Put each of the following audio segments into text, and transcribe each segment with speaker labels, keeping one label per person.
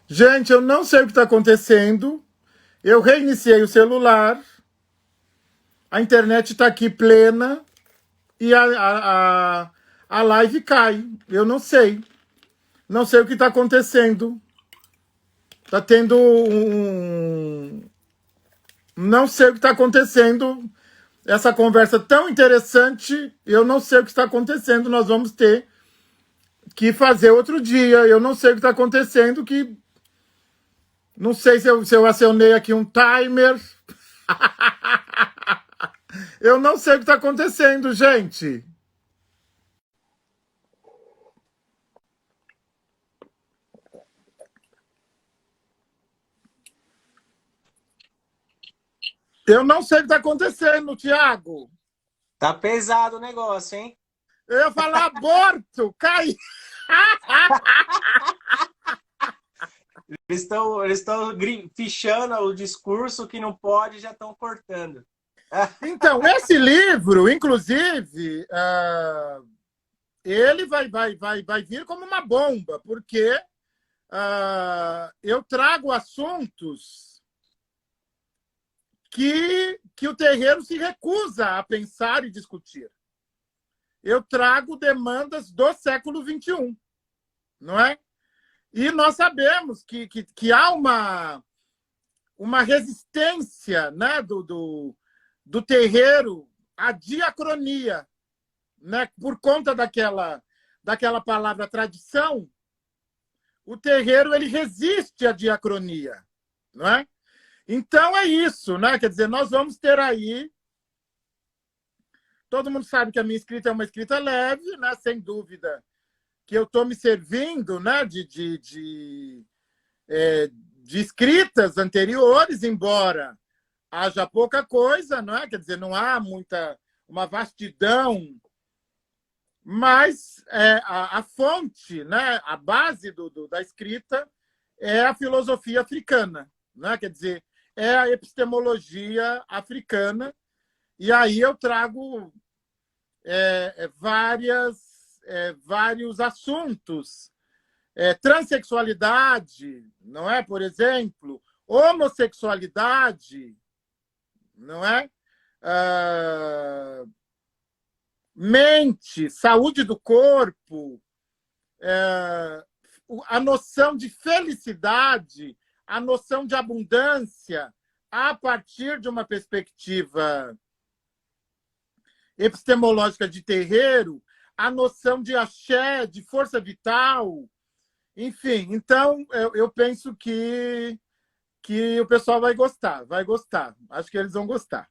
Speaker 1: Gente, eu não sei o que está acontecendo. Eu reiniciei o celular. A internet está aqui plena. E a live cai. Eu não sei. Não sei o que está acontecendo. Está tendo um... Não sei o que está acontecendo. Essa conversa tão interessante. Eu não sei o que está acontecendo. Nós vamos ter que fazer outro dia. Eu não sei o que está acontecendo. Não sei se eu acionei aqui um timer. Eu não sei o que está acontecendo, gente. Eu não sei o que está acontecendo, Thiago.
Speaker 2: Tá pesado o negócio, hein?
Speaker 1: Eu ia falar aborto, cai.
Speaker 2: Eles estão fichando o discurso que não pode, já estão cortando.
Speaker 1: Então, esse livro, inclusive, ele vai vir como uma bomba, porque eu trago assuntos que o terreiro se recusa a pensar e discutir. Eu trago demandas do século XXI, não é? E nós sabemos que há uma resistência, né, do terreiro à diacronia, né? Por conta daquela palavra tradição, o terreiro ele resiste à diacronia, não é? Então é isso, né? Quer dizer, nós vamos ter aí. Todo mundo sabe que a minha escrita é uma escrita leve, né? Sem dúvida que eu estou me servindo, né? De escritas anteriores, embora haja pouca coisa, não é? Quer dizer, não há uma vastidão, mas a fonte, né? A base da escrita é a filosofia africana, né? Quer dizer, é a epistemologia africana, e aí eu trago vários assuntos. Transsexualidade, não é? Por exemplo, homossexualidade, não é? Mente, saúde do corpo, a noção de felicidade, a noção de abundância, a partir de uma perspectiva epistemológica de terreiro, a noção de axé, de força vital, enfim. Então, eu penso que o pessoal vai gostar, vai gostar. Acho que eles vão gostar.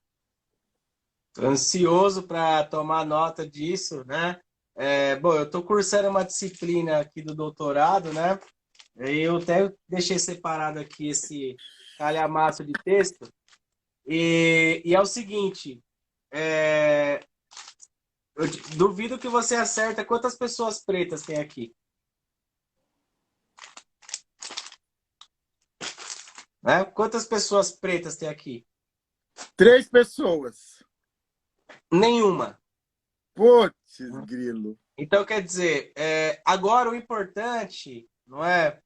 Speaker 2: Tô ansioso para tomar nota disso, né? Bom, eu estou cursando uma disciplina aqui do doutorado, né? Eu até deixei separado aqui esse calhamaço de texto. E é o seguinte, eu duvido que você acerta quantas pessoas pretas tem aqui. Né? Quantas pessoas pretas tem aqui?
Speaker 1: 3 pessoas.
Speaker 2: Nenhuma.
Speaker 1: Putz, grilo.
Speaker 2: Então, quer dizer, agora o importante, não é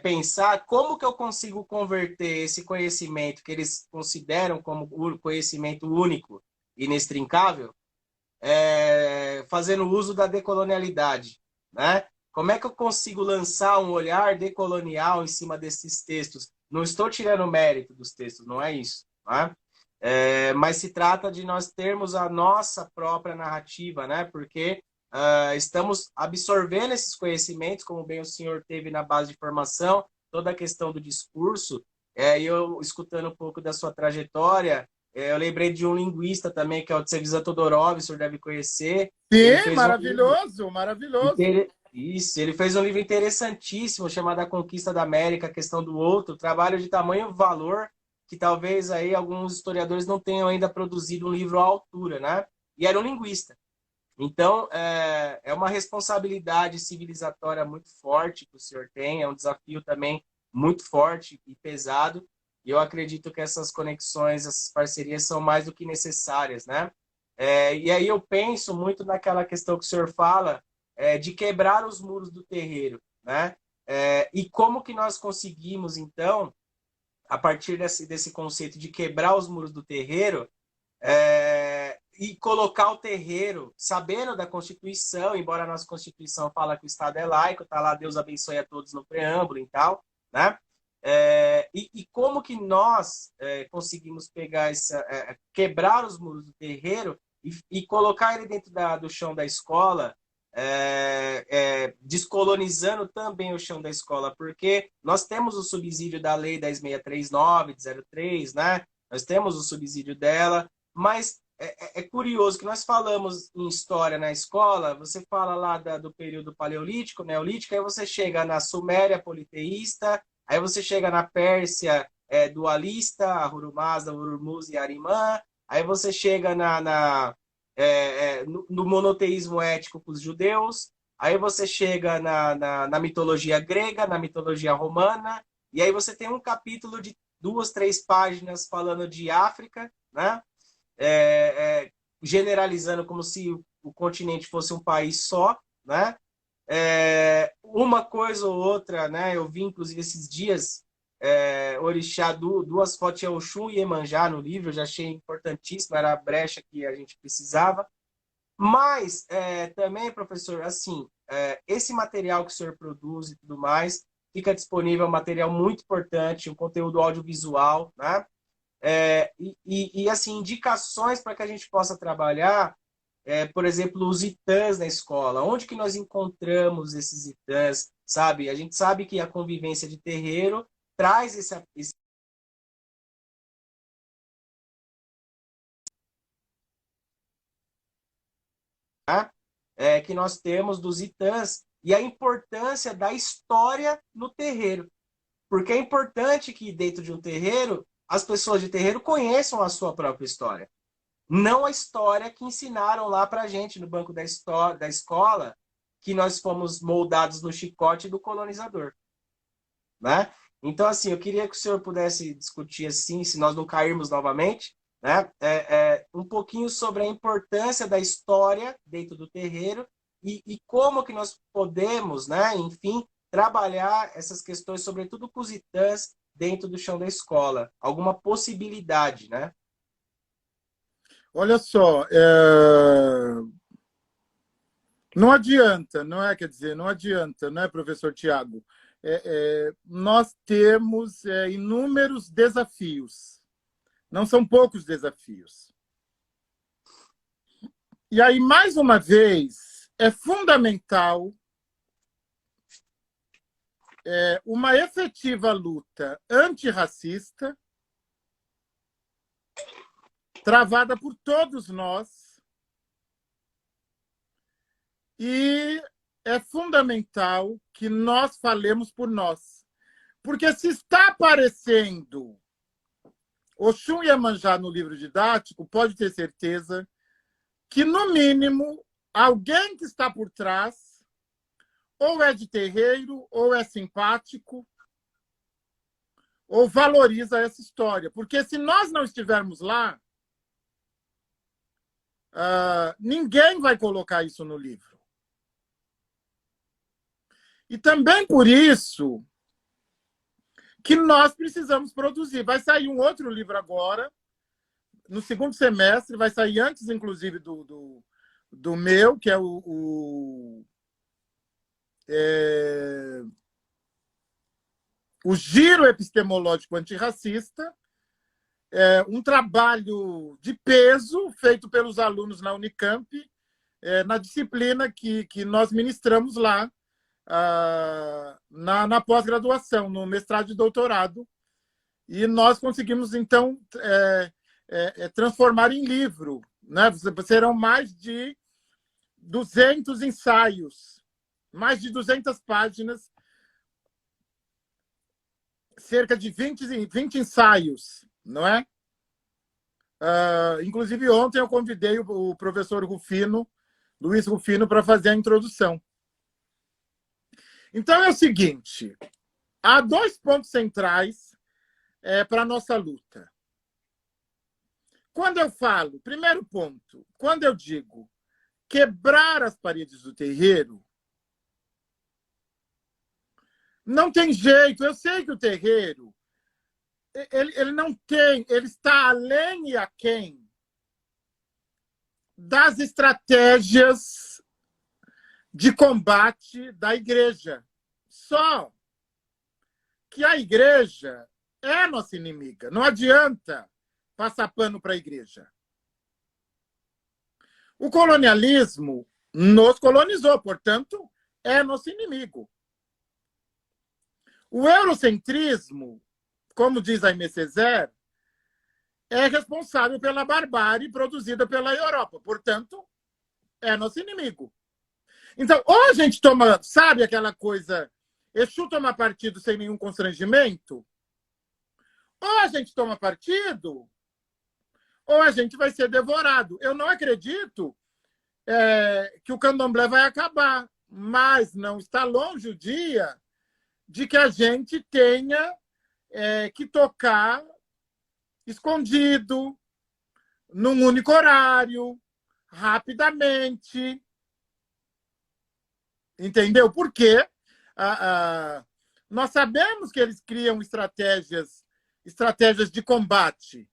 Speaker 2: pensar como que eu consigo converter esse conhecimento que eles consideram como conhecimento único, inextrincável, fazendo uso da decolonialidade, né? Como é que eu consigo lançar um olhar decolonial em cima desses textos? Não estou tirando mérito dos textos, não é isso, né? Mas se trata de nós termos a nossa própria narrativa, né? Porque estamos absorvendo esses conhecimentos, como bem o senhor teve na base de formação, toda a questão do discurso, e eu escutando um pouco da sua trajetória, eu lembrei de um linguista também, que é o Tsevisan Todorov, o senhor deve conhecer.
Speaker 1: Sim, maravilhoso, maravilhoso.
Speaker 2: Isso, ele fez um livro interessantíssimo chamado A Conquista da América, a questão do outro, trabalho de tamanho valor que talvez aí alguns historiadores não tenham ainda produzido um livro à altura, né? E era um linguista. Então, é uma responsabilidade civilizatória muito forte que o senhor tem, é um desafio também muito forte e pesado, e eu acredito que essas conexões, essas parcerias são mais do que necessárias, né? E aí eu penso muito naquela questão que o senhor fala, de quebrar os muros do terreiro, né? E como que nós conseguimos, então, a partir desse conceito de quebrar os muros do terreiro, e colocar o terreiro, sabendo da Constituição, embora a nossa Constituição fala que o Estado é laico, tá lá, Deus abençoe a todos no preâmbulo e tal, né? E como que nós conseguimos pegar quebrar os muros do terreiro e colocar ele dentro do chão da escola, descolonizando também o chão da escola, porque nós temos o subsídio da Lei 10.639 de 03, né? Nós temos o subsídio dela, mas é curioso que nós falamos em história na escola, você fala lá do período paleolítico, neolítico, aí você chega na Suméria politeísta, aí você chega na Pérsia dualista, Ahura-Mazda, Urmuz e Arimã, aí você chega no monoteísmo ético com os judeus, aí você chega na mitologia grega, na mitologia romana, e aí você tem um capítulo de 2, 3 páginas falando de África, né? Generalizando como se o continente fosse um país só, né? Uma coisa ou outra, né? Eu vi, inclusive, esses dias, Orixá, duas fotos de Oxum e Iemanjá no livro, eu já achei importantíssimo, era a brecha que a gente precisava. Mas, também, professor, assim, esse material que o senhor produz e tudo mais, fica disponível, um material muito importante, um conteúdo audiovisual, né? Assim, indicações para que a gente possa trabalhar, por exemplo, os itãs na escola. Onde que nós encontramos esses itãs, sabe? A gente sabe que a convivência de terreiro traz esse que nós temos dos itãs e a importância da história no terreiro. Porque é importante que dentro de um terreiro, as pessoas de terreiro conheçam a sua própria história. Não a história que ensinaram lá para a gente no banco da escola, que nós fomos moldados no chicote do colonizador, né? Então, assim, eu queria que o senhor pudesse discutir, assim, se nós não cairmos novamente, né? Um pouquinho sobre a importância da história dentro do terreiro e como que nós podemos, né, enfim, trabalhar essas questões, sobretudo com os itãs, dentro do chão da escola. Alguma possibilidade, né?
Speaker 1: Olha só, não adianta, não é? Quer dizer, não adianta, não é, professor Tiago? Nós temos inúmeros desafios, não são poucos desafios. E aí, mais uma vez, é fundamental uma efetiva luta antirracista, travada por todos nós, e é fundamental que nós falemos por nós. Porque se está aparecendo Oxum e Iemanjá no livro didático, pode ter certeza que, no mínimo, alguém que está por trás ou é de terreiro, ou é simpático, ou valoriza essa história. Porque se nós não estivermos lá, ninguém vai colocar isso no livro. E também por isso que nós precisamos produzir. Vai sair um outro livro agora, no segundo semestre, vai sair antes, inclusive, do meu, que é o Giro Epistemológico Antirracista, um trabalho de peso feito pelos alunos na Unicamp, na disciplina que nós ministramos lá, na pós-graduação, no mestrado e doutorado. E nós conseguimos, então, transformar em livro, né? Serão mais de 200 ensaios, mais de 200 páginas, cerca de 20 ensaios, não é? Inclusive, ontem eu convidei o professor Rufino, Luiz Rufino, para fazer a introdução. Então, é o seguinte, há 2 pontos centrais para a nossa luta. Quando eu falo, primeiro ponto, quando eu digo quebrar as paredes do terreiro, não tem jeito. Eu sei que o terreiro, ele não tem, ele está além e aquém das estratégias de combate da igreja. Só que a igreja é nossa inimiga. Não adianta passar pano para a igreja. O colonialismo nos colonizou, portanto, é nosso inimigo. O eurocentrismo, como diz a Aimé Césaire, é responsável pela barbárie produzida pela Europa. Portanto, é nosso inimigo. Então, ou a gente toma, sabe aquela coisa, Exu toma partido sem nenhum constrangimento, ou a gente toma partido, ou a gente vai ser devorado. Eu não acredito que o candomblé vai acabar, mas não está longe o dia de que a gente tenha que tocar escondido, num único horário, rapidamente. Entendeu? Porque nós sabemos que eles criam estratégias de combate.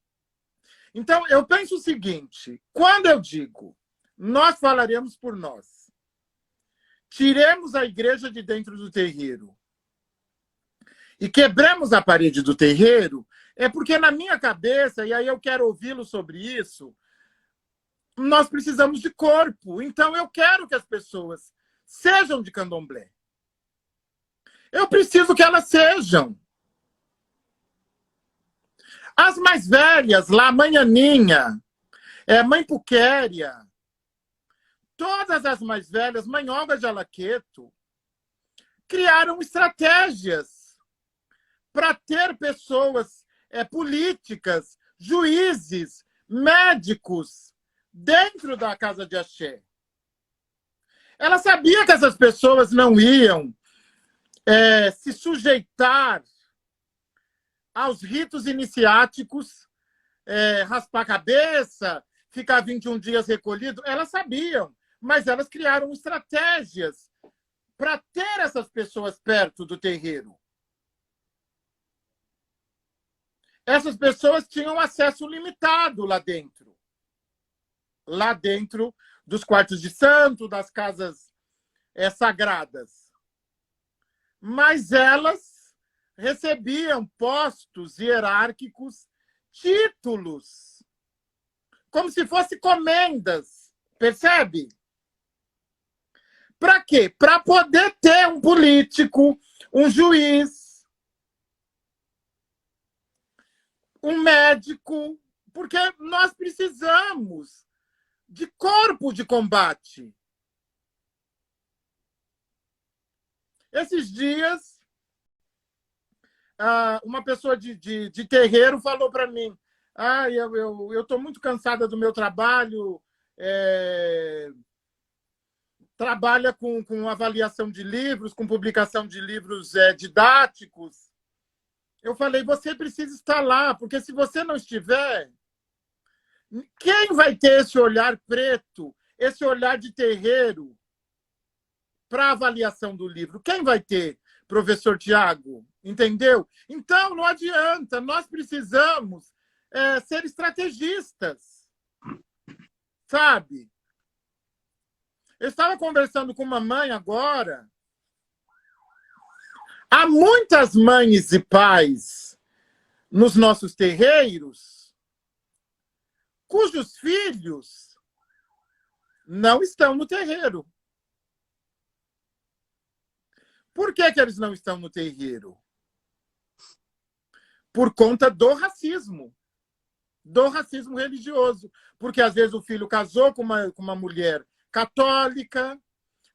Speaker 1: Então, eu penso o seguinte, quando eu digo nós falaremos por nós, tiremos a igreja de dentro do terreiro e quebremos a parede do terreiro, é porque na minha cabeça, e aí eu quero ouvi-lo sobre isso, nós precisamos de corpo. Então, eu quero que as pessoas sejam de candomblé. Eu preciso que elas sejam. As mais velhas, lá, Mãe Aninha, Mãe Puquéria, todas as mais velhas, Mãe Olga de Alaqueto, criaram estratégias para ter pessoas políticas, juízes, médicos dentro da casa de axé. Ela sabia que essas pessoas não iam se sujeitar aos ritos iniciáticos, raspar a cabeça, ficar 21 dias recolhido. Elas sabiam, mas elas criaram estratégias para ter essas pessoas perto do terreiro. Essas pessoas tinham acesso limitado lá dentro dos quartos de santo, das casas sagradas. Mas elas recebiam postos hierárquicos, títulos, como se fossem comendas, percebe? Para quê? Para poder ter um político, um juiz, um médico, porque nós precisamos de corpo de combate. Esses dias, uma pessoa de terreiro falou para mim, eu estou muito cansada do meu trabalho, trabalha com avaliação de livros, com publicação de livros didáticos. Eu falei, você precisa estar lá, porque se você não estiver, quem vai ter esse olhar preto, esse olhar de terreiro para avaliação do livro? Quem vai ter? Professor Tiago, entendeu? Então, não adianta, nós precisamos ser estrategistas, sabe? Eu estava conversando com uma mãe agora. Há muitas mães e pais nos nossos terreiros cujos filhos não estão no terreiro. Por que eles não estão no terreiro? Por conta do racismo religioso. Porque, às vezes, o filho casou com uma mulher católica,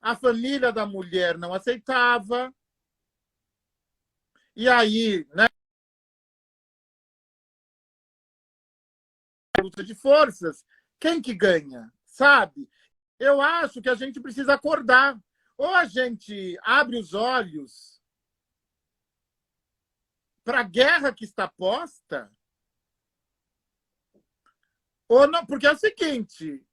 Speaker 1: a família da mulher não aceitava, e aí, né, luta de forças, quem que ganha, sabe? Eu acho que a gente precisa acordar. Ou a gente abre os olhos para a guerra que está posta, Ou não, porque é o seguinte,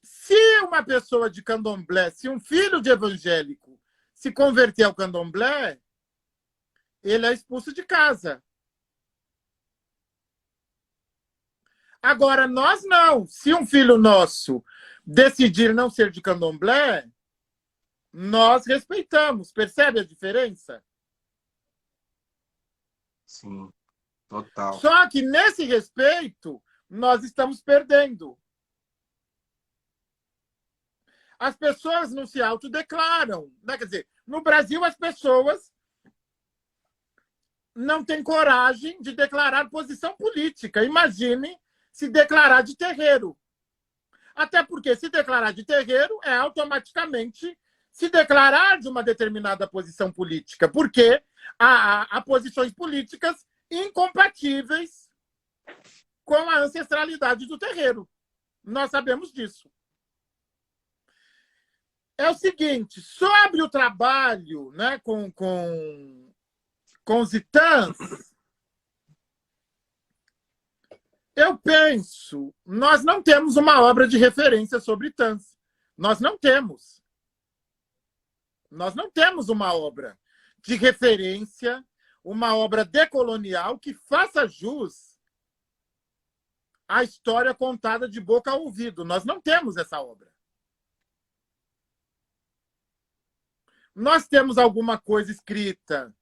Speaker 1: se uma pessoa de candomblé, se um filho de evangélico se converter ao candomblé, ele é expulso de casa. Agora, nós não. Se um filho nosso decidir não ser de candomblé, nós respeitamos. Percebe a diferença?
Speaker 2: Sim, total.
Speaker 1: Só que nesse respeito, nós estamos perdendo. As pessoas não se autodeclaram. Né? Quer dizer, no Brasil, as pessoas não têm coragem de declarar posição política. Imagine se declarar de terreiro. Até porque se declarar de terreiro é automaticamente se declarar de uma determinada posição política, porque há posições políticas incompatíveis com a ancestralidade do terreiro. Nós sabemos disso. É o seguinte, sobre o trabalho, né, com os itãs, eu penso, nós não temos uma obra de referência sobre itãs. Nós não temos. Nós não temos uma obra de referência, uma obra decolonial que faça jus à história contada de boca a ouvido. Nós não temos essa obra. Nós temos alguma coisa escrita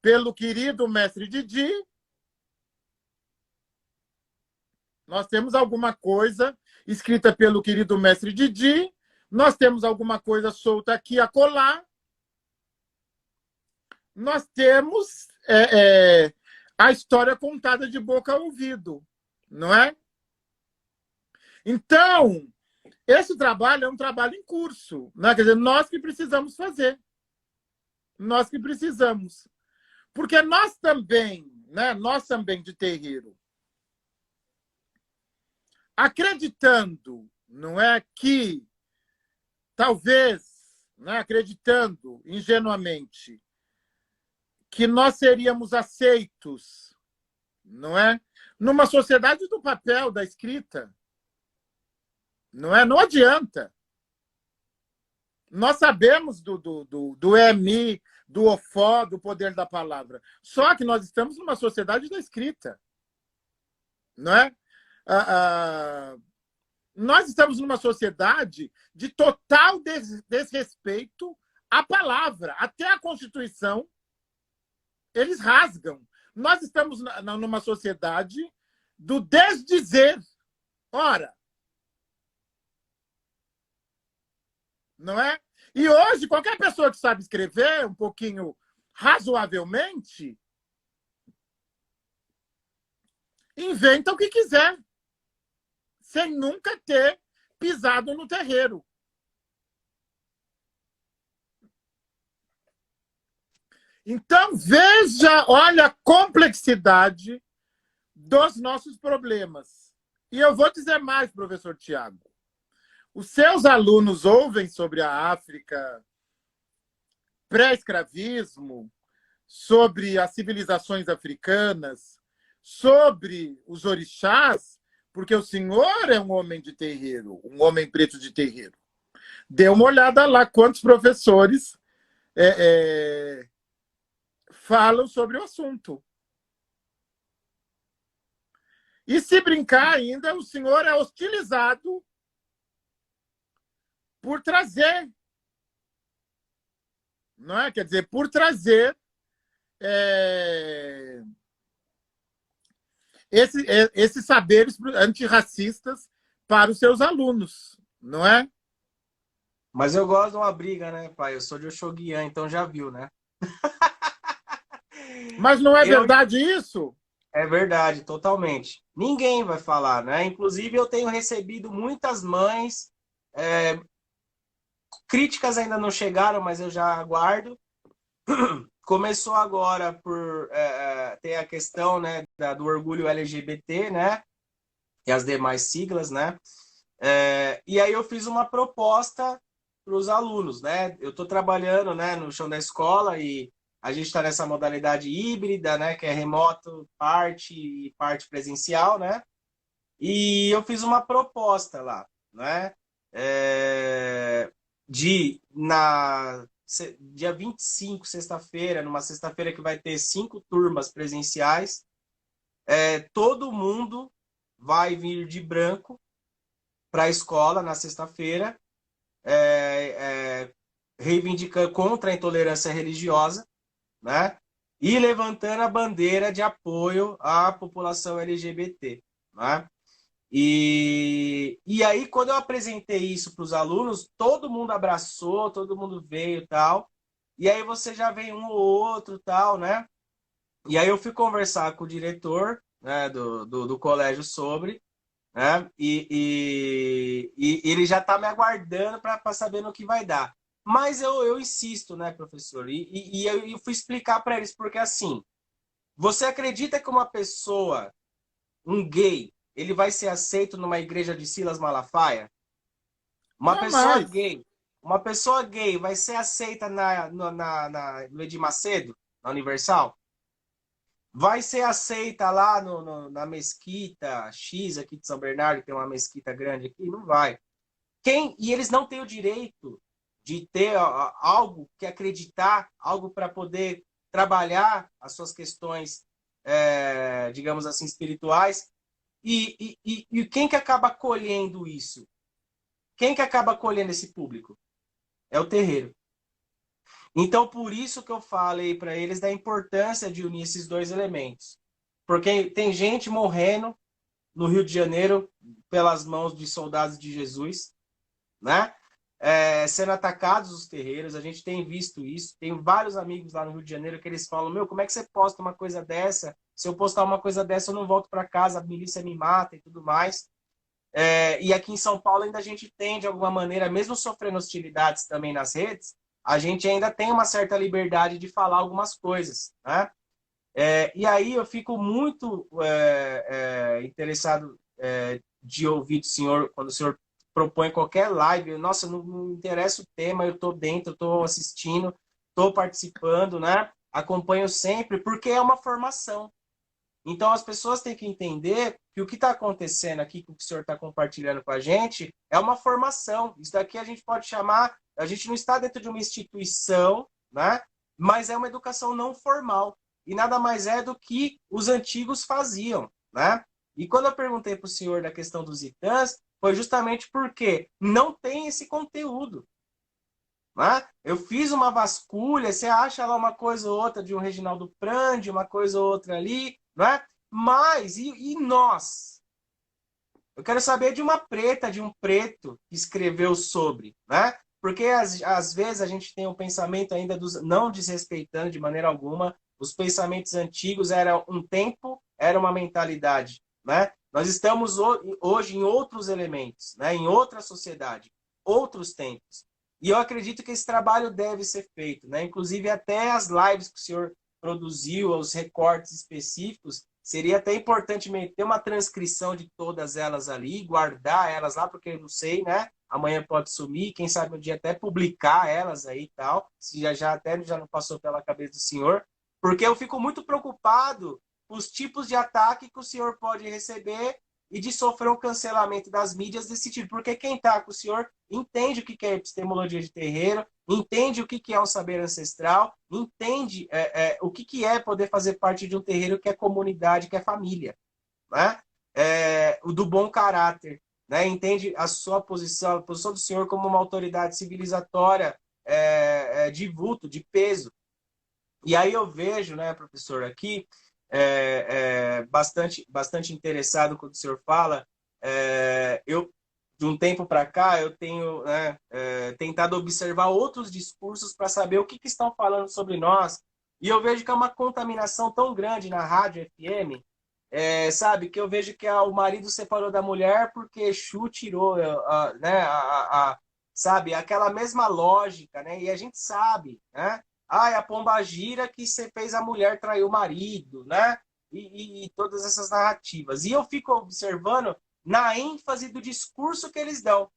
Speaker 1: pelo querido mestre Didi. Nós temos alguma coisa escrita pelo querido mestre Didi. Nós temos alguma coisa solta aqui a colar. Nós temos a história contada de boca a ouvido, não é? Então, esse trabalho é um trabalho em curso, né? Quer dizer, nós que precisamos fazer. Nós que precisamos. Porque nós também, né? Nós também de terreiro, acreditando, não é, que talvez, né, acreditando ingenuamente que nós seríamos aceitos, não é, numa sociedade do papel, da escrita, não é? Não adianta. Nós sabemos do EMI, do OFó, do poder da palavra. Só que nós estamos numa sociedade da escrita, não é? Nós estamos numa sociedade de total desrespeito à palavra. Até a Constituição, eles rasgam. Nós estamos numa sociedade do desdizer. Ora, não é? E hoje, qualquer pessoa que sabe escrever um pouquinho razoavelmente, inventa o que quiser, sem nunca ter pisado no terreiro. Então, veja, olha a complexidade dos nossos problemas. E eu vou dizer mais, professor Tiago. Os seus alunos ouvem sobre a África, pré-escravismo, sobre as civilizações africanas, sobre os orixás, porque o senhor é um homem de terreiro, um homem preto de terreiro. Dê uma olhada lá quantos professores falam sobre o assunto. E se brincar ainda, o senhor é hostilizado por trazer, não é? Quer dizer, por trazer esses saberes antirracistas para os seus alunos, não é?
Speaker 2: Mas eu gosto de uma briga, né, pai? Eu sou de Oxoguian, então já viu, né?
Speaker 1: Mas não é verdade isso?
Speaker 2: É verdade, totalmente. Ninguém vai falar, né? Inclusive, eu tenho recebido muitas mães. Críticas ainda não chegaram, mas eu já aguardo. Começou agora por ter a questão, né, do orgulho LGBT, né? E as demais siglas, né? E aí eu fiz uma proposta para os alunos, né? Eu estou trabalhando, né, no chão da escola e a gente está nessa modalidade híbrida, né? Que é remoto, parte e parte presencial, né? E eu fiz uma proposta lá, né? Dia 25, sexta-feira, numa sexta-feira que vai ter 5 turmas presenciais, todo mundo vai vir de branco para a escola na sexta-feira, reivindicando contra a intolerância religiosa, né? E levantando a bandeira de apoio à população LGBT, né? E aí, quando eu apresentei isso para os alunos, todo mundo abraçou, todo mundo veio e tal. E aí você já vem um ou outro tal, né? E aí eu fui conversar com o diretor, né, do colégio sobre, né? E ele já está me aguardando para saber no que vai dar. Mas eu insisto, né, professor? E eu fui explicar para eles, porque assim, você acredita que uma pessoa, um gay, ele vai ser aceito numa igreja de Silas Malafaia? Uma pessoa
Speaker 1: Jamais.
Speaker 2: gay, uma pessoa gay vai ser aceita no Edir Macedo, na Universal? Vai ser aceita lá na Mesquita X aqui de São Bernardo, que tem uma mesquita grande aqui? Não vai. E eles não têm o direito de ter algo que acreditar, algo para poder trabalhar as suas questões, digamos assim, espirituais. E quem que acaba colhendo isso? Quem que acaba colhendo esse público? É o terreiro. Então, por isso que eu falei para eles da importância de unir esses dois elementos. Porque tem gente morrendo no Rio de Janeiro pelas mãos de soldados de Jesus, né? Sendo atacados os terreiros, a gente tem visto isso. Tem vários amigos lá no Rio de Janeiro que eles falam: meu, como é que você posta uma coisa dessa? Se eu postar uma coisa dessa, eu não volto para casa, a milícia me mata e tudo mais. E aqui em São Paulo ainda a gente tem, de alguma maneira, mesmo sofrendo hostilidades também nas redes, a gente ainda tem uma certa liberdade de falar algumas coisas, né? E aí eu fico muito interessado de ouvir do senhor, quando o senhor propõe qualquer live. Nossa, não interessa o tema, eu estou dentro, estou assistindo, estou participando, né? Acompanho sempre, porque é uma formação. Então, as pessoas têm que entender que o que está acontecendo aqui, que o senhor está compartilhando com a gente, é uma formação. Isso daqui a gente pode chamar, a gente não está dentro de uma instituição, né? Mas é uma educação não formal. E nada mais é do que os antigos faziam, né? E quando eu perguntei para o senhor da questão dos ITANs, foi justamente porque não tem esse conteúdo. Né? Eu fiz uma vasculha, você acha lá uma coisa ou outra de um Reginaldo Prandi, uma coisa ou outra ali, né? Mas, e nós? Eu quero saber de uma preta, de um preto que escreveu sobre, né? Porque às vezes a gente tem um pensamento ainda não desrespeitando de maneira alguma, os pensamentos antigos era um tempo, era uma mentalidade, né? Nós estamos hoje em outros elementos, né? Em outra sociedade, outros tempos. E eu acredito que esse trabalho deve ser feito, né? Inclusive até as lives que o senhor produziu, os recortes específicos, seria até importante ter uma transcrição de todas elas ali, guardar elas lá, porque eu não sei, né? Amanhã pode sumir, quem sabe um dia até publicar elas aí e tal, se já não passou pela cabeça do senhor, porque eu fico muito preocupado com os tipos de ataque que o senhor pode receber e de sofrer um cancelamento das mídias desse tipo, porque quem está com o senhor entende o que é epistemologia de terreiro, entende o que é um saber ancestral, entende o que é poder fazer parte de um terreiro que é comunidade, que é família, né? O do bom caráter, né? Entende a sua posição, a posição do senhor como uma autoridade civilizatória de vulto, de peso. E aí eu vejo, né, professor, aqui, bastante interessado quando o senhor fala, eu de um tempo para cá, eu tenho, né, tentado observar outros discursos para saber o que estão falando sobre nós. E eu vejo que é uma contaminação tão grande na rádio FM, sabe? Que eu vejo que o marido separou da mulher porque Exu tirou, né, sabe? Aquela mesma lógica, né? E a gente sabe, né? A pombagira que você fez a mulher trair o marido, né? E todas essas narrativas. E eu fico observando na ênfase do discurso que eles dão.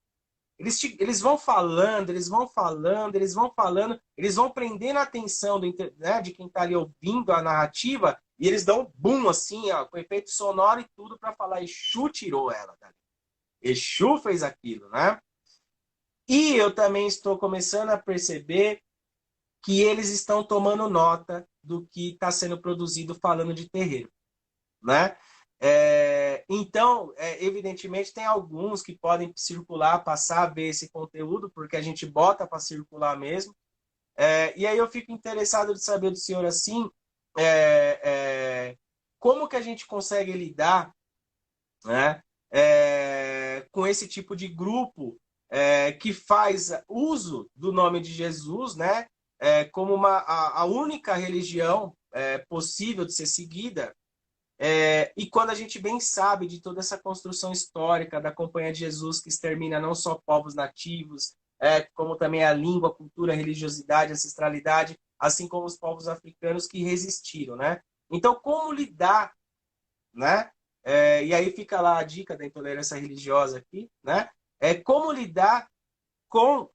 Speaker 2: Eles vão falando, eles vão falando, eles vão falando, eles vão prendendo a atenção né, de quem está ali ouvindo a narrativa, E eles dão um boom, assim, ó, com efeito sonoro e tudo, para falar: Exu tirou ela dali. Exu fez aquilo, né? E eu também estou começando a perceber que eles estão tomando nota do que está sendo produzido falando de terreiro, né? Então, evidentemente, tem alguns que podem circular, passar a ver esse conteúdo, porque a gente bota para circular mesmo. E aí eu fico interessado de saber do senhor, assim, como que a gente consegue lidar, né, com esse tipo de grupo que faz uso do nome de Jesus, né, como a única religião possível de ser seguida. E quando a gente bem sabe de toda essa construção histórica da Companhia de Jesus, que extermina não só povos nativos, como também a língua, a cultura, a religiosidade, a ancestralidade, assim como os povos africanos que resistiram, né? Então, como lidar, né? E aí fica lá a dica da intolerância religiosa aqui, né? Como lidar com,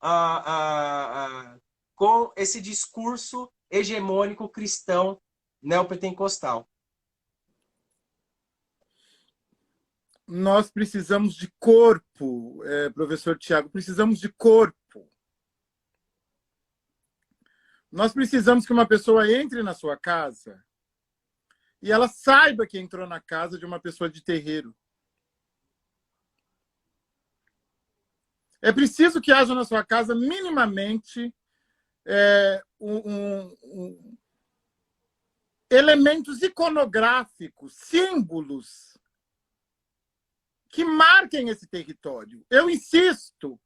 Speaker 2: com esse discurso hegemônico cristão neopentecostal.
Speaker 1: Nós precisamos de corpo, professor Tiago, precisamos de corpo. Nós precisamos que uma pessoa entre na sua casa e ela saiba que entrou na casa de uma pessoa de terreiro. É preciso que haja na sua casa minimamente elementos iconográficos, símbolos que marquem esse território. Eu insisto,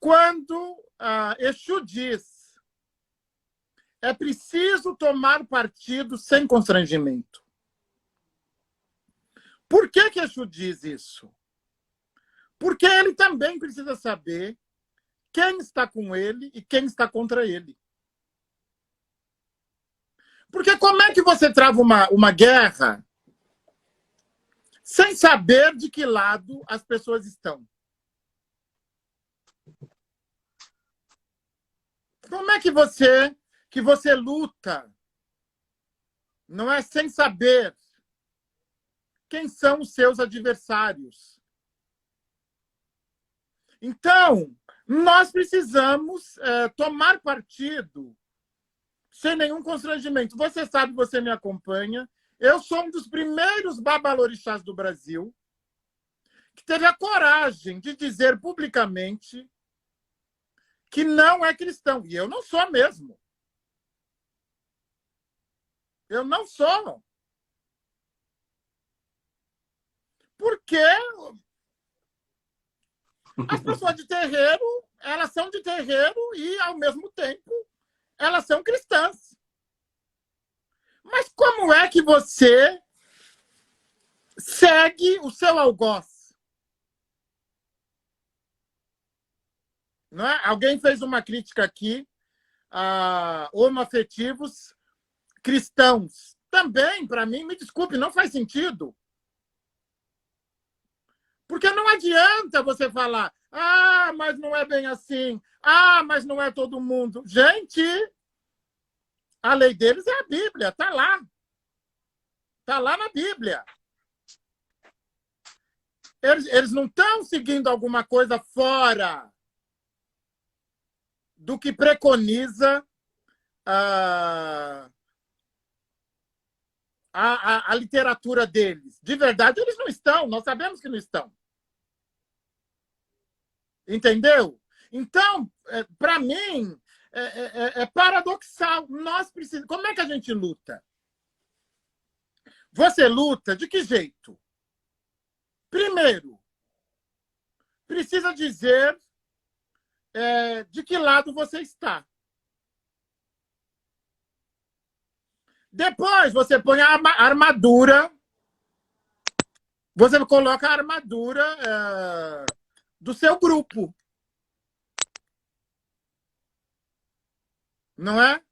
Speaker 1: quando Exu diz é preciso tomar partido sem constrangimento. Por que Exu diz isso? Porque ele também precisa saber quem está com ele e quem está contra ele. Porque como é que você trava uma guerra sem saber de que lado as pessoas estão? Como é que você luta, não é, sem saber quem são os seus adversários? Então, nós precisamos tomar partido sem nenhum constrangimento. Você sabe, você me acompanha, eu sou um dos primeiros babalorixás do Brasil que teve a coragem de dizer publicamente que não é cristão. E eu não sou mesmo. Eu não sou. Porque as pessoas de terreiro, elas são de terreiro e, ao mesmo tempo, elas são cristãs. Mas como é que você segue o seu algoz? Não é? Alguém fez uma crítica aqui a homoafetivos cristãos. Também, para mim, me desculpe, não faz sentido. Porque não adianta você falar: mas não é bem assim. Mas não é todo mundo. Gente, a lei deles é a Bíblia, está lá. Está lá na Bíblia. Eles não estão seguindo alguma coisa fora do que preconiza a literatura deles. De verdade, eles não estão. Nós sabemos que não estão. Entendeu? Então, para mim, é paradoxal. Nós precisamos. Como é que a gente luta? Você luta de que jeito? Primeiro, precisa dizer de que lado você está. Depois, você põe a armadura. Você coloca a armadura do seu grupo. Não é?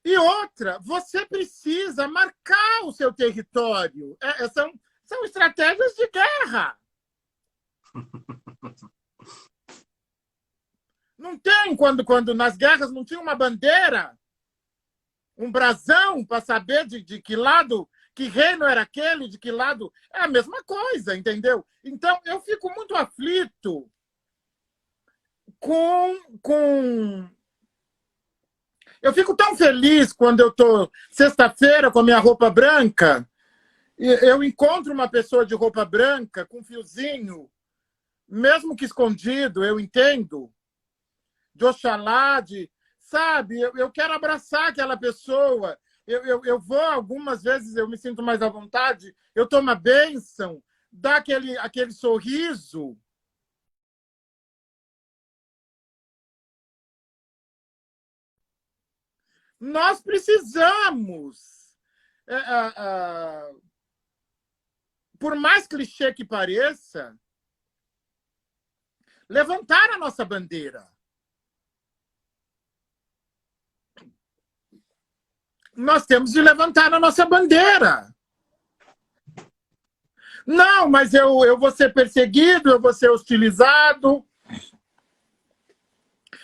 Speaker 1: E outra, você precisa marcar o seu território. São estratégias de guerra. Não tem, quando nas guerras não tinha uma bandeira um brasão para saber de que lado, que reino era aquele, de que lado. É a mesma coisa, entendeu? Então, eu fico muito aflito com. Eu fico tão feliz quando eu estou sexta-feira com a minha roupa branca, e eu encontro uma pessoa de roupa branca com fiozinho, mesmo que escondido, eu entendo, de Oxalá, sabe? Eu quero abraçar aquela pessoa. Eu vou, algumas vezes eu me sinto mais à vontade, eu tomo a bênção, dá aquele sorriso. Nós precisamos, é, por mais clichê que pareça, levantar a nossa bandeira. Nós temos de levantar a nossa bandeira. Não, mas eu vou ser perseguido, eu vou ser hostilizado,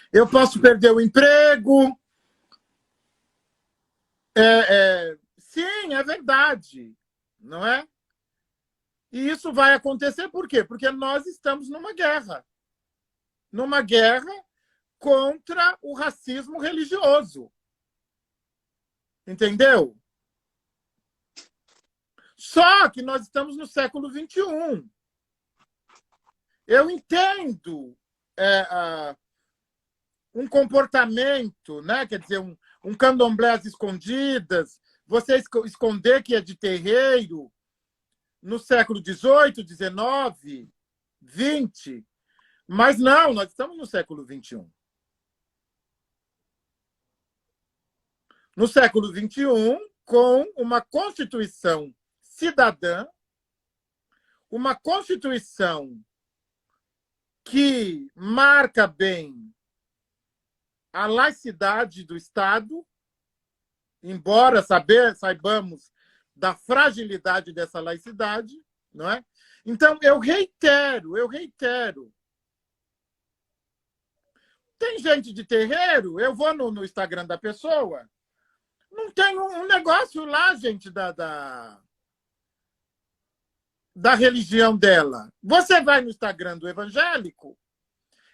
Speaker 1: eu posso perder o emprego. Sim, é verdade, não é? E isso vai acontecer por quê? Porque nós estamos numa guerra contra o racismo religioso. Entendeu? Só que nós estamos no século XXI. Eu entendo um comportamento, né? Quer dizer, um candomblé às escondidas, você esconder que é de terreiro no século XVIII, XIX, XX. Mas não, nós estamos no século XXI. No século XXI, com uma Constituição cidadã, uma Constituição que marca bem a laicidade do Estado, embora saibamos da fragilidade dessa laicidade, não é? Então, eu reitero. Tem gente de terreiro, eu vou no Instagram da pessoa, não tem um negócio lá, gente, da religião dela. Você vai no Instagram do evangélico,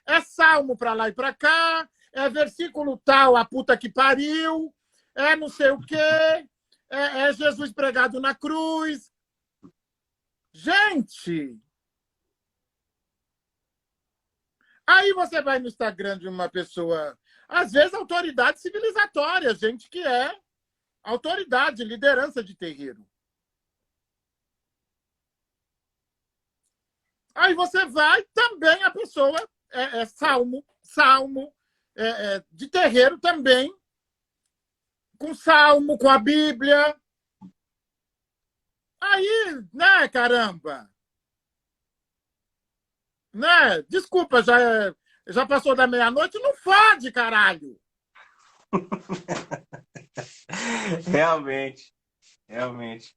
Speaker 1: é salmo para lá e para cá, é versículo tal, a puta que pariu, é não sei o quê, é Jesus pregado na cruz. Gente! Aí você vai no Instagram de uma pessoa, às vezes autoridade civilizatória, gente que é autoridade, liderança de terreiro. Aí você vai, também a pessoa salmo de terreiro também, com salmo, com a Bíblia. Aí, né, caramba? Né? Desculpa, já passou da meia-noite, não fode, caralho.
Speaker 2: Realmente, realmente.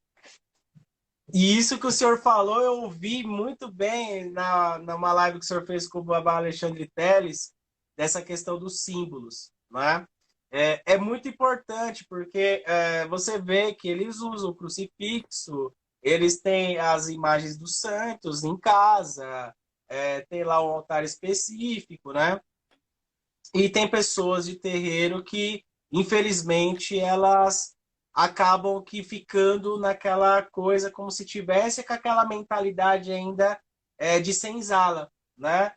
Speaker 2: E isso que o senhor falou, eu ouvi muito bem numa live que o senhor fez com o Babá Alexandre Teles, dessa questão dos símbolos, né? É muito importante, porque você vê que eles usam o crucifixo, eles têm as imagens dos santos em casa, tem lá um altar específico, né? E tem pessoas de terreiro que, infelizmente, elas acabam que ficando naquela coisa como se tivesse com aquela mentalidade ainda de senzala, né?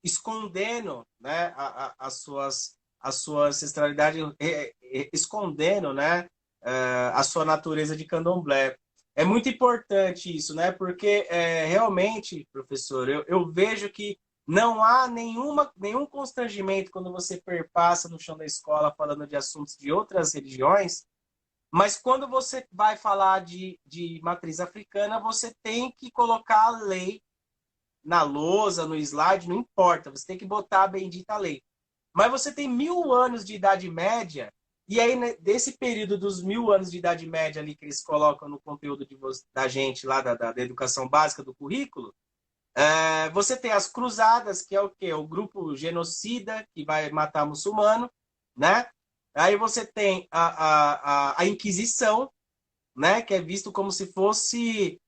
Speaker 2: Escondendo, né, as suas ancestralidades, escondendo, né, a sua natureza de candomblé. É muito importante isso, né? Porque realmente, professor, eu vejo que não há nenhum constrangimento quando você perpassa no chão da escola falando de assuntos de outras religiões, mas quando você vai falar de matriz africana, você tem que colocar a lei na lousa, no slide, não importa, você tem que botar a bendita lei. Mas você tem 1000 anos de Idade Média, e aí, né, desse período dos 1000 anos de Idade Média ali que eles colocam no conteúdo da gente lá da educação básica do currículo, você tem as cruzadas, que é o quê? O grupo genocida que vai matar muçulmano, né? Aí você tem a Inquisição, né, que é visto como se fosse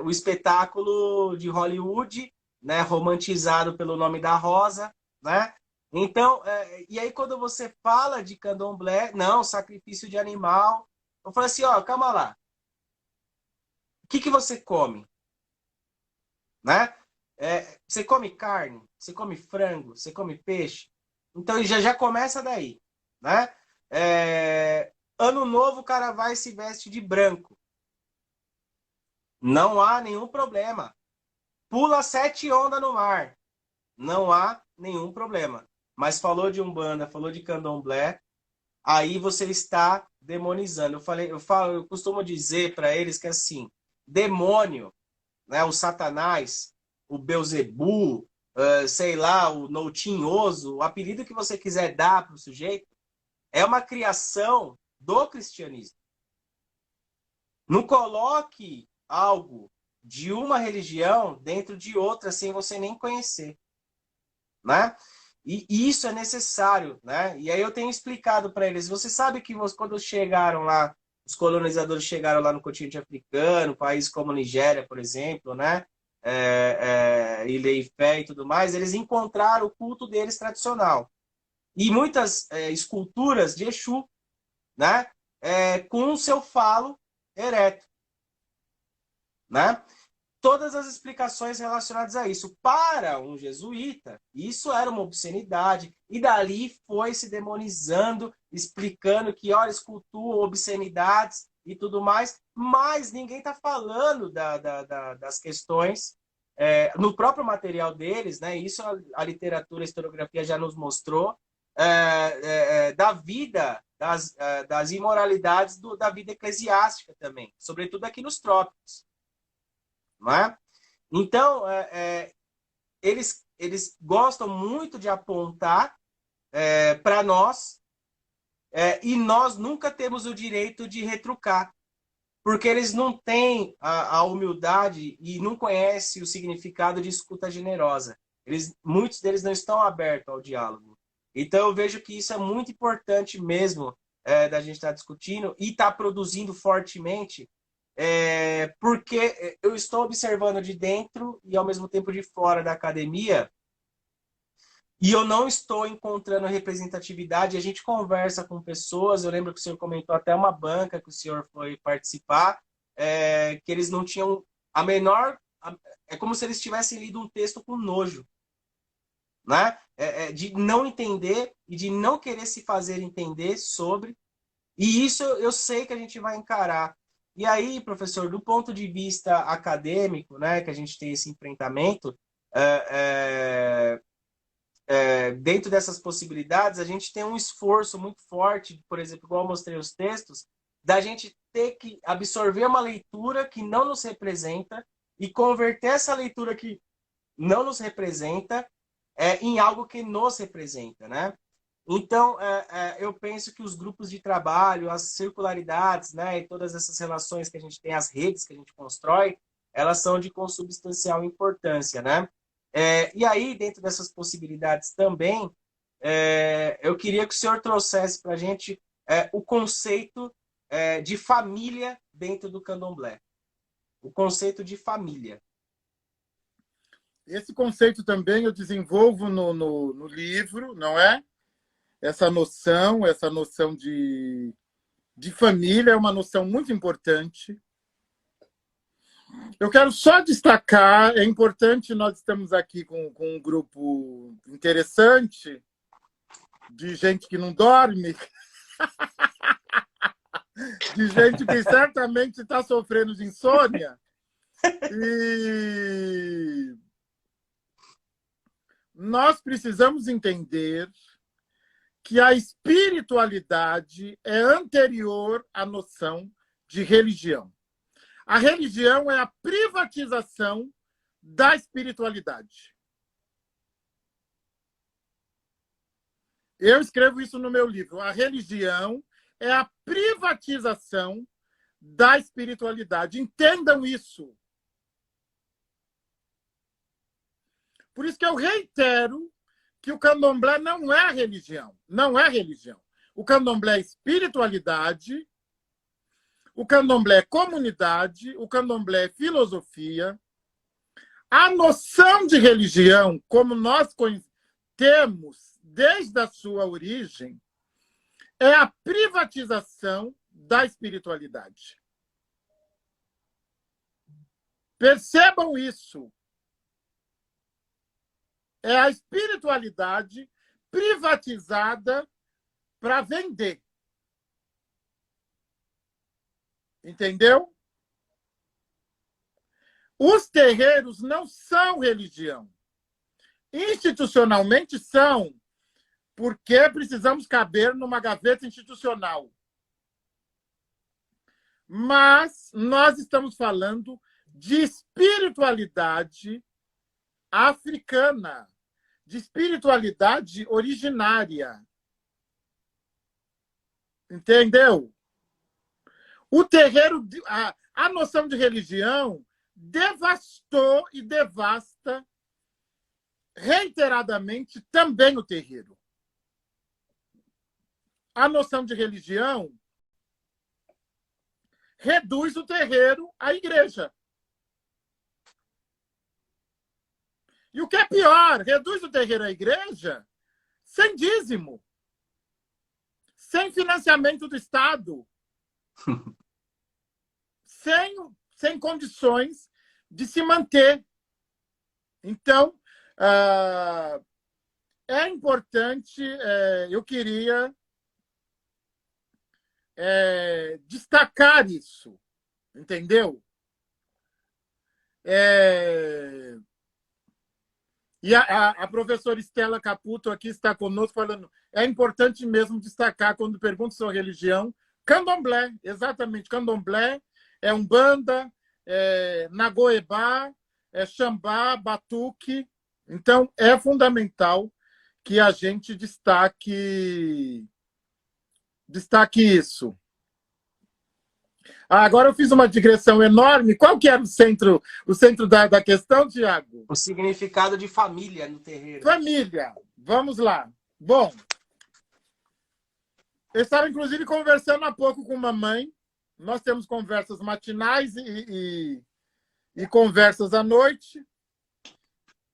Speaker 2: o espetáculo de Hollywood, né, romantizado pelo nome da Rosa, né? Então, e aí quando você fala de candomblé, não, sacrifício de animal, eu falo assim, ó, calma lá, o que que você come, né? Você come carne, você come frango, você come peixe, então já começa daí, né? Ano novo o cara vai e se veste de branco. Não há nenhum problema. Pula 7 ondas no mar. Não há nenhum problema. Mas falou de Umbanda, falou de Candomblé, aí você está demonizando. Eu costumo dizer para eles que assim, demônio, né, o Satanás, o Beuzebu, sei lá, o Noutinhoso, o apelido que você quiser dar para o sujeito, é uma criação do cristianismo. Não coloque algo de uma religião dentro de outra sem você nem conhecer, né? E isso é necessário, né? E aí eu tenho explicado para eles. Você sabe que quando chegaram lá, os colonizadores chegaram lá no continente africano, países como Nigéria, por exemplo, né? Ilha Ifé e tudo mais, eles encontraram o culto deles tradicional. E muitas esculturas de Exu, né? Com o seu falo ereto, né? Todas as explicações relacionadas a isso. Para um jesuíta, isso era uma obscenidade. E dali foi se demonizando, explicando que, olha, eles cultuam obscenidades e tudo mais, mas ninguém está falando das questões no próprio material deles, né? Isso a literatura, a historiografia já nos mostrou, da vida, das imoralidades da vida eclesiástica também, sobretudo aqui nos trópicos. Não é? Então, eles gostam muito de apontar para nós e nós nunca temos o direito de retrucar, porque eles não têm a humildade e não conhecem o significado de escuta generosa. Muitos deles não estão abertos ao diálogo. Então, eu vejo que isso é muito importante mesmo da gente estar discutindo e estar produzindo fortemente, porque eu estou observando de dentro e ao mesmo tempo de fora da academia e eu não estou encontrando representatividade. A gente conversa com pessoas, eu lembro que o senhor comentou até uma banca que o senhor foi participar, que eles não tinham a menor... É como se eles tivessem lido um texto com nojo, né? De não entender e de não querer se fazer entender sobre. E isso eu sei que a gente vai encarar. E aí, professor, do ponto de vista acadêmico, né, que a gente tem esse enfrentamento, dentro dessas possibilidades, a gente tem um esforço muito forte, por exemplo, igual eu mostrei os textos, da gente ter que absorver uma leitura que não nos representa e converter essa leitura que não nos representa em algo que nos representa, né? Então, eu penso que os grupos de trabalho, as circularidades, né, e todas essas relações que a gente tem, as redes que a gente constrói, elas são de consubstancial importância, né? E aí, dentro dessas possibilidades também, eu queria que o senhor trouxesse para a gente o conceito de família dentro do candomblé. O conceito de família.
Speaker 1: Esse conceito também eu desenvolvo no livro, não é? Essa noção de família é uma noção muito importante. Eu quero só destacar, é importante, nós estamos aqui com um grupo interessante, de gente que não dorme, de gente que certamente está sofrendo de insônia. E nós precisamos entender que a espiritualidade é anterior à noção de religião. A religião é a privatização da espiritualidade. Eu escrevo isso no meu livro. A religião é a privatização da espiritualidade. Entendam isso. Por isso que eu reitero que o candomblé não é religião. Não é religião. O candomblé é espiritualidade, o candomblé é comunidade, o candomblé é filosofia. A noção de religião, como nós temos desde a sua origem, é a privatização da espiritualidade. Percebam isso. É a espiritualidade privatizada para vender. Entendeu? Os terreiros não são religião. Institucionalmente são, porque precisamos caber numa gaveta institucional. Mas nós estamos falando de espiritualidade africana, de espiritualidade originária. Entendeu? O terreiro, a noção de religião devastou e devasta reiteradamente também o terreiro. A noção de religião reduz o terreiro à igreja. E o que é pior, reduz o terreiro à igreja sem dízimo, sem financiamento do Estado, sem condições de se manter. Então, é importante, eu queria destacar isso, entendeu? E a professora Estela Caputo aqui está conosco falando, é importante mesmo destacar, quando perguntam sobre religião, candomblé, exatamente, candomblé é umbanda, nagoebá, xambá, batuque. Então, é fundamental que a gente destaque isso. Agora eu fiz uma digressão enorme. Qual que era o centro da questão, Tiago?
Speaker 2: O significado de família no terreiro.
Speaker 1: Família. Vamos lá. Bom, eu estava, inclusive, conversando há pouco com mamãe. Nós temos conversas matinais e conversas à noite.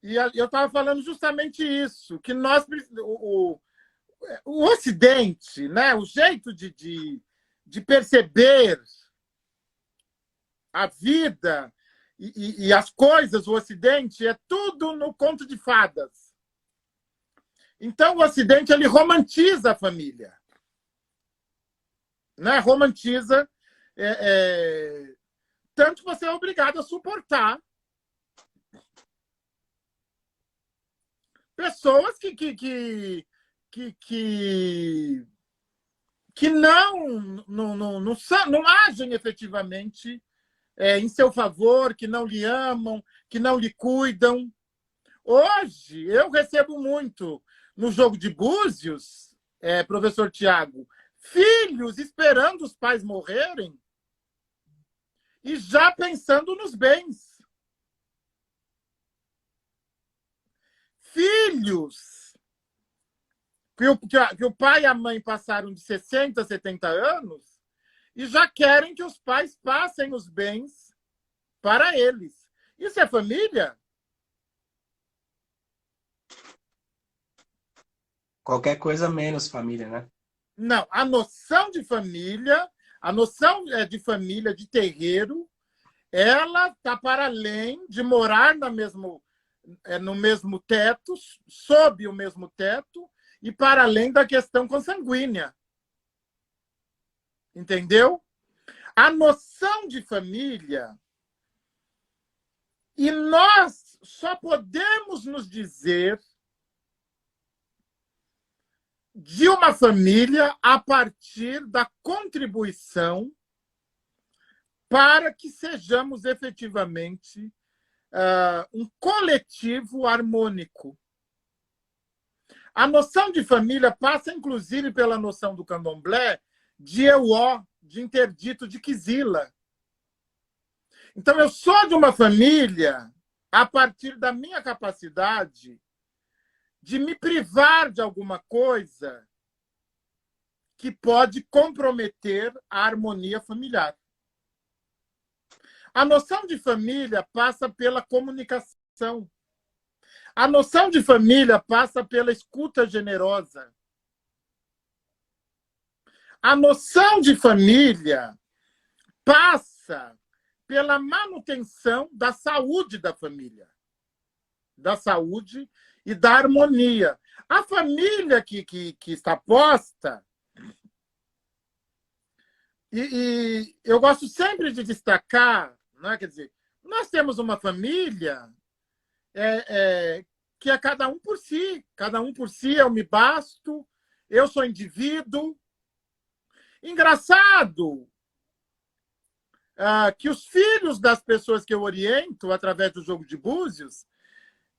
Speaker 1: E eu estava falando justamente isso, que nós, o Ocidente, né, o jeito de perceber a vida e as coisas, o Ocidente, é tudo no conto de fadas. Então, o Ocidente, ele romantiza a família. Né? Romantiza. Tanto que você é obrigado a suportar pessoas que não agem efetivamente em seu favor, que não lhe amam, que não lhe cuidam. Hoje, eu recebo muito no jogo de búzios, professor Tiago, filhos esperando os pais morrerem e já pensando nos bens. Filhos que o pai e a mãe passaram de 60 a 70 anos e já querem que os pais passem os bens para eles. Isso é família?
Speaker 2: Qualquer coisa menos família, né?
Speaker 1: Não, a noção de família, de terreiro, ela está para além de morar no mesmo teto, sob o mesmo teto, e para além da questão consanguínea. Entendeu? A noção de família, e nós só podemos nos dizer de uma família a partir da contribuição para que sejamos efetivamente um coletivo harmônico. A noção de família passa, inclusive, pela noção do candomblé de Euó, de interdito, de Quizila. Então, eu sou de uma família a partir da minha capacidade de me privar de alguma coisa que pode comprometer a harmonia familiar. A noção de família passa pela comunicação. A noção de família passa pela escuta generosa. A noção de família passa pela manutenção da saúde da família, da saúde e da harmonia. A família que está posta, e eu gosto sempre de destacar, né, quer dizer, nós temos uma família que é cada um por si, eu me basto, eu sou indivíduo. Engraçado que os filhos das pessoas que eu oriento através do jogo de búzios,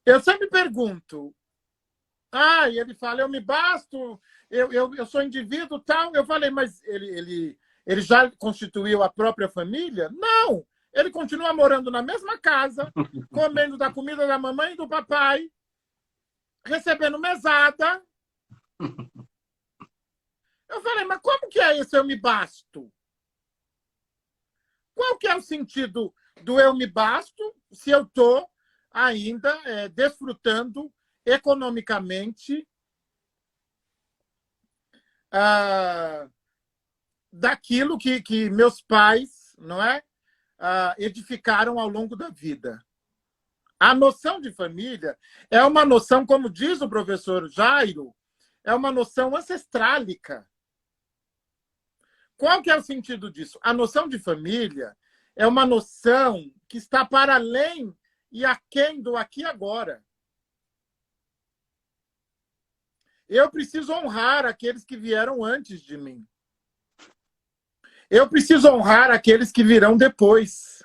Speaker 1: eu sempre pergunto, e ele fala, eu me basto, eu sou indivíduo, tal. Eu falei, mas ele já constituiu a própria família? Não! Ele continua morando na mesma casa, comendo da comida da mamãe e do papai, recebendo mesada. Eu falei, mas como que é esse eu me basto? Qual que é o sentido do eu me basto se eu estou ainda desfrutando economicamente daquilo que meus pais, não é, edificaram ao longo da vida? A noção de família é uma noção, como diz o professor Jairo, é uma noção ancestrálica. Qual que é o sentido disso? A noção de família é uma noção que está para além e aquém do aqui e agora. Eu preciso honrar aqueles que vieram antes de mim. Eu preciso honrar aqueles que virão depois.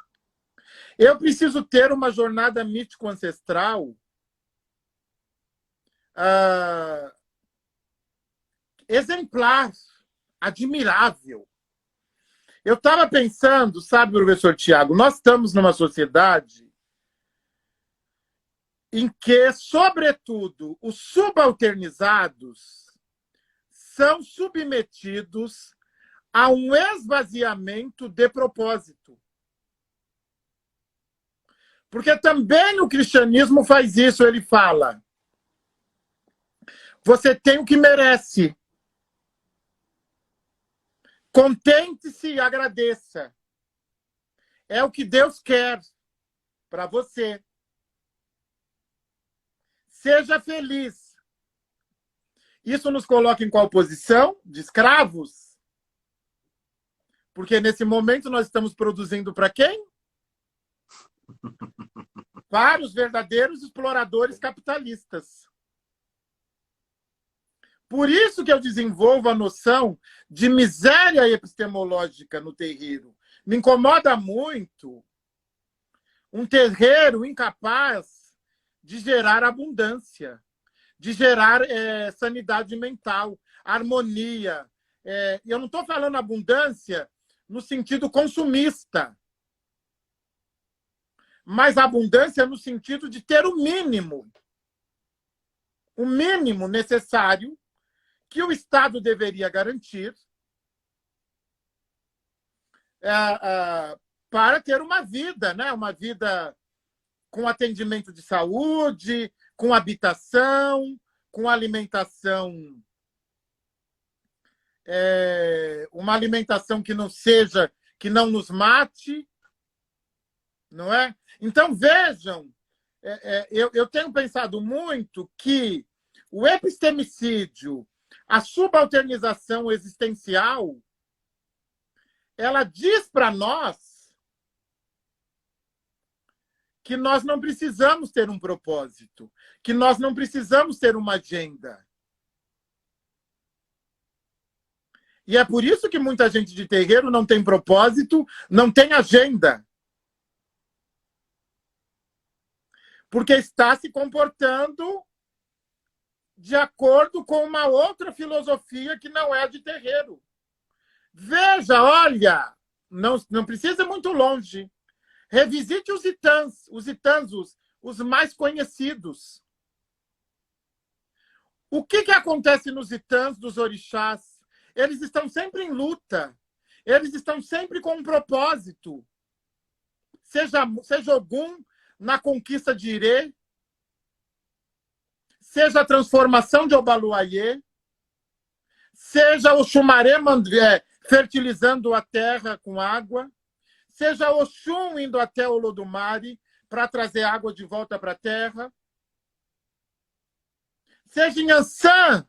Speaker 1: Eu preciso ter uma jornada mítico-ancestral exemplar, admirável. Eu estava pensando, sabe, professor Tiago, nós estamos numa sociedade em que, sobretudo, os subalternizados são submetidos a um esvaziamento de propósito. Porque também o cristianismo faz isso, ele fala, você tem o que merece. Contente-se e agradeça. É o que Deus quer para você. Seja feliz. Isso nos coloca em qual posição? De escravos? Porque nesse momento nós estamos produzindo para quem? Para os verdadeiros exploradores capitalistas. Por isso que eu desenvolvo a noção de miséria epistemológica no terreiro. Me incomoda muito um terreiro incapaz de gerar abundância, de gerar sanidade mental, harmonia. Eu não estou falando abundância no sentido consumista, mas abundância no sentido de ter o mínimo necessário que o Estado deveria garantir para ter uma vida, né? Uma vida com atendimento de saúde, com habitação, com alimentação, uma alimentação que não nos mate, não é? Então, vejam, eu tenho pensado muito que o epistemicídio, a subalternização existencial, ela diz para nós que nós não precisamos ter um propósito, que nós não precisamos ter uma agenda. E é por isso que muita gente de terreiro não tem propósito, não tem agenda. Porque está se comportando de acordo com uma outra filosofia que não é de terreiro. Veja, olha, não precisa ir muito longe. Revisite os itãs, os mais conhecidos. O que acontece nos itãs dos orixás? Eles estão sempre em luta. Eles estão sempre com um propósito. Seja Ogum na conquista de Irê, seja a transformação de Obaluayê, seja o Xumaré fertilizando a terra com água, seja Oxum indo até o Lodumare para trazer água de volta para a terra, seja Inhansã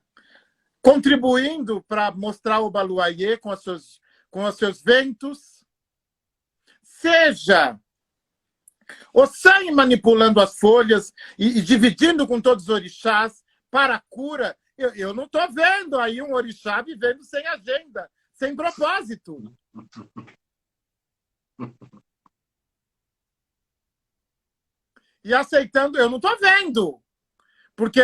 Speaker 1: contribuindo para mostrar o Obaluayê com os seus ventos, seja Ossan manipulando as folhas e dividindo com todos os orixás para a cura. Eu não estou vendo aí um orixá vivendo sem agenda, sem propósito. E aceitando, eu não estou vendo. Porque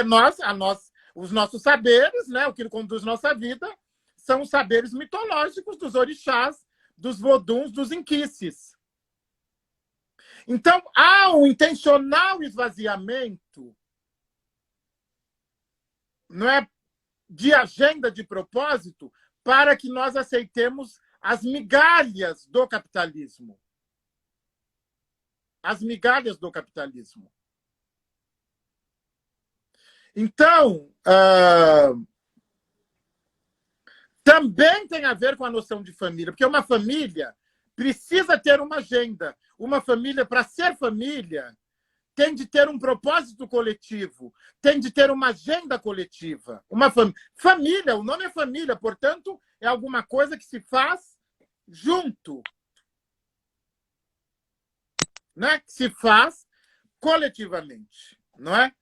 Speaker 1: os nossos saberes, né, o que conduz nossa vida, são os saberes mitológicos dos orixás, dos voduns, dos inquices. Então, há um intencional esvaziamento, não é, de agenda, de propósito, para que nós aceitemos as migalhas do capitalismo. As migalhas do capitalismo. Então, também tem a ver com a noção de família, porque uma família precisa ter uma agenda. Uma família, para ser família, tem de ter um propósito coletivo, tem de ter uma agenda coletiva. Família, o nome é família, portanto, é alguma coisa que se faz junto, né? Que se faz coletivamente, não é?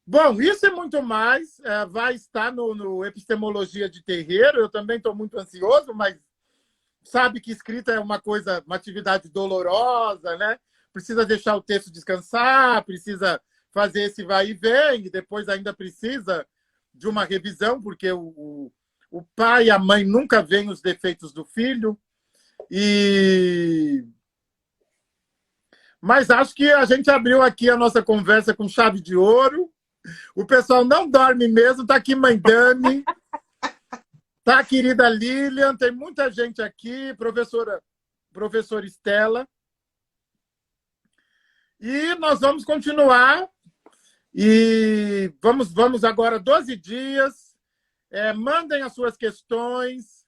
Speaker 1: Bom, isso e muito mais vai estar no Epistemologia de Terreiro. Eu também estou muito ansioso, mas sabe que escrita é uma coisa, uma atividade dolorosa, né? Precisa deixar o texto descansar, precisa fazer esse vai e vem, e depois ainda precisa de uma revisão, porque o pai e a mãe nunca veem os defeitos do filho. Mas acho que a gente abriu aqui a nossa conversa com chave de ouro. O pessoal não dorme mesmo. Está aqui mãe Dani, está a querida Lilian, tem muita gente aqui, professora Estela. E nós vamos continuar. E vamos agora 12 dias. Mandem as suas questões.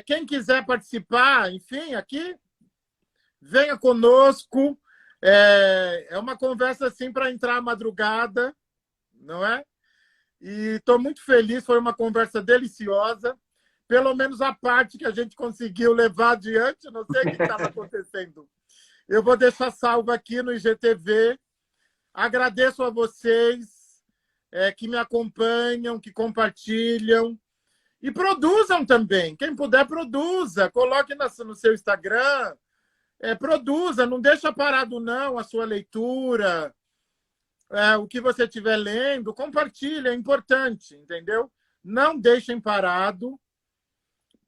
Speaker 1: Quem quiser participar, enfim, aqui, venha conosco. É uma conversa assim para entrar à madrugada, não é? E estou muito feliz, foi uma conversa deliciosa. Pelo menos a parte que a gente conseguiu levar adiante, não sei o que estava acontecendo. Eu vou deixar salvo aqui no IGTV. Agradeço a vocês que me acompanham, que compartilham. E produzam também. Quem puder, produza. Coloque no seu Instagram. Produza, não deixa parado não a sua leitura. O que você estiver lendo, compartilha, é importante, entendeu? Não deixem parado.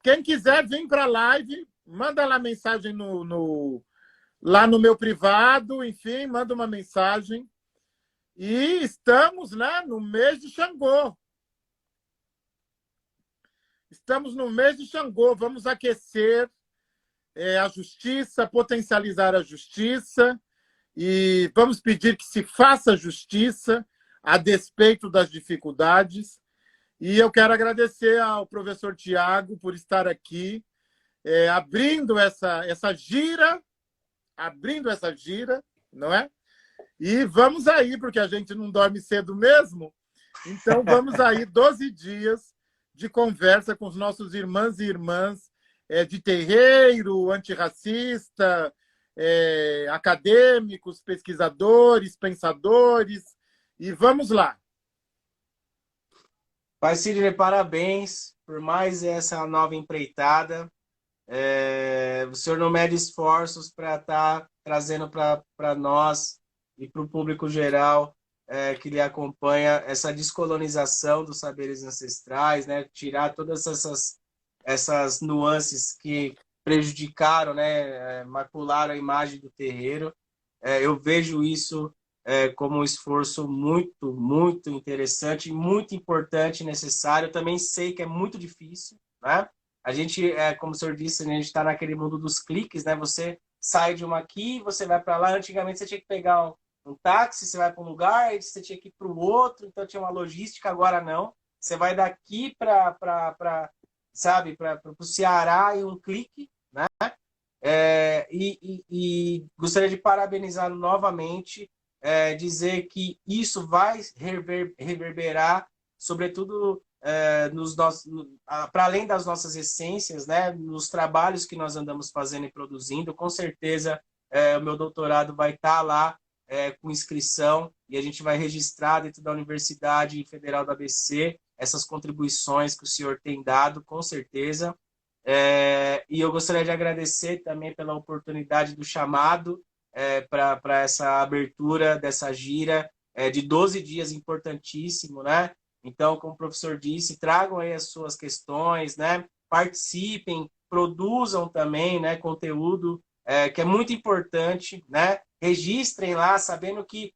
Speaker 1: Quem quiser vir para a live, manda lá mensagem lá no meu privado, enfim, manda uma mensagem. E estamos, né, no mês de Xangô. Estamos no mês de Xangô. Vamos aquecer a justiça, potencializar a justiça e vamos pedir que se faça justiça a despeito das dificuldades. E eu quero agradecer ao professor Tiago por estar aqui, abrindo essa gira, não é? E vamos aí, porque a gente não dorme cedo mesmo, então vamos aí 12 dias de conversa com os nossos irmãos e irmãs de terreiro, antirracista, acadêmicos, pesquisadores, pensadores, e vamos lá.
Speaker 2: Pai Sidney, parabéns por mais essa nova empreitada. O senhor não mede esforços para estar trazendo para nós e para o público geral que lhe acompanha essa descolonização dos saberes ancestrais, né? Tirar todas essas nuances que prejudicaram, né? Macularam a imagem do terreiro. Eu vejo isso como um esforço muito, muito interessante, muito importante, necessário. Eu também sei que é muito difícil, né? A gente, como o senhor disse, né, a gente está naquele mundo dos cliques, né? Você sai de uma aqui, você vai para lá. Antigamente você tinha que pegar um táxi, você vai para um lugar, aí você tinha que ir para o outro, então tinha uma logística, agora não. Você vai daqui sabe, para o Ceará em um clique, né? E gostaria de parabenizá-lo novamente, dizer que isso vai reverberar, sobretudo para além das nossas essências, né, nos trabalhos que nós andamos fazendo e produzindo. Com certeza o meu doutorado vai estar lá com inscrição e a gente vai registrar dentro da Universidade Federal do ABC essas contribuições que o senhor tem dado, com certeza. E eu gostaria de agradecer também pela oportunidade do chamado para essa abertura dessa gira de 12 dias, importantíssimo, né? Então, como o professor disse, tragam aí as suas questões, né? Participem, produzam também, né, conteúdo que é muito importante, né? Registrem lá, sabendo que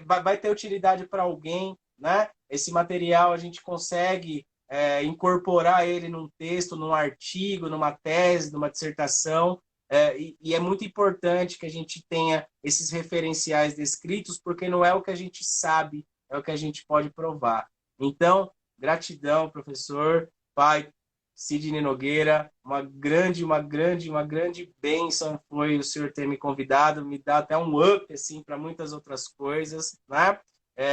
Speaker 2: vai ter utilidade para alguém, né? Esse material a gente consegue incorporar ele num texto, num artigo, numa tese, numa dissertação, e é muito importante que a gente tenha esses referenciais descritos, porque não é o que a gente sabe, é o que a gente pode provar. Então, gratidão, professor, pai Sidney Nogueira, uma grande bênção foi o senhor ter me convidado, me dá até um up assim, para muitas outras coisas, né?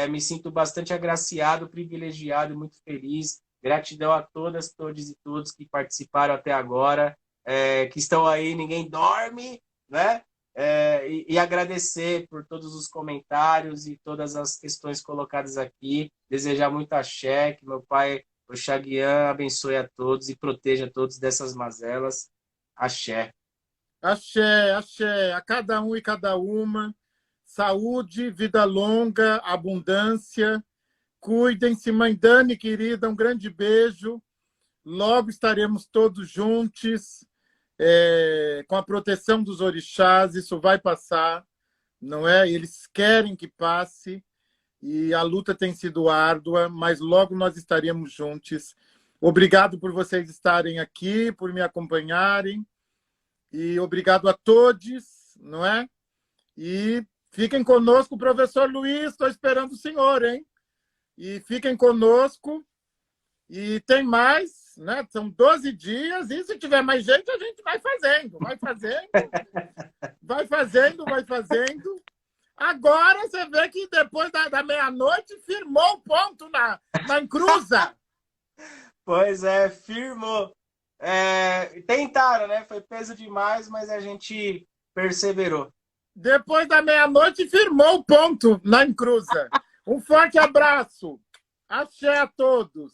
Speaker 2: Me sinto bastante agraciado, privilegiado e muito feliz. Gratidão a todas, todos e todos que participaram até agora, que estão aí, ninguém dorme, né? E agradecer por todos os comentários e todas as questões colocadas aqui. Desejar muito axé, que meu pai, o Xaguian, abençoe a todos e proteja todos dessas mazelas. Axé.
Speaker 1: Axé, axé, a cada um e cada uma. Saúde, vida longa, abundância. Cuidem-se, mãe Dani, querida, um grande beijo. Logo estaremos todos juntos, com a proteção dos orixás. Isso vai passar, não é? Eles querem que passe e a luta tem sido árdua, mas logo nós estaremos juntos. Obrigado por vocês estarem aqui, por me acompanharem e obrigado a todos, não é? E fiquem conosco, professor Luiz, estou esperando o senhor, hein? E fiquem conosco. E tem mais, né? São 12 dias, e se tiver mais gente, a gente vai fazendo, vai fazendo, vai fazendo, vai fazendo. Agora você vê que depois da meia-noite firmou o ponto na encruza.
Speaker 2: Pois é, firmou. Tentaram, né? Foi peso demais, mas a gente perseverou.
Speaker 1: Depois da meia-noite firmou o ponto na encruza. Um forte abraço. Axé a todos.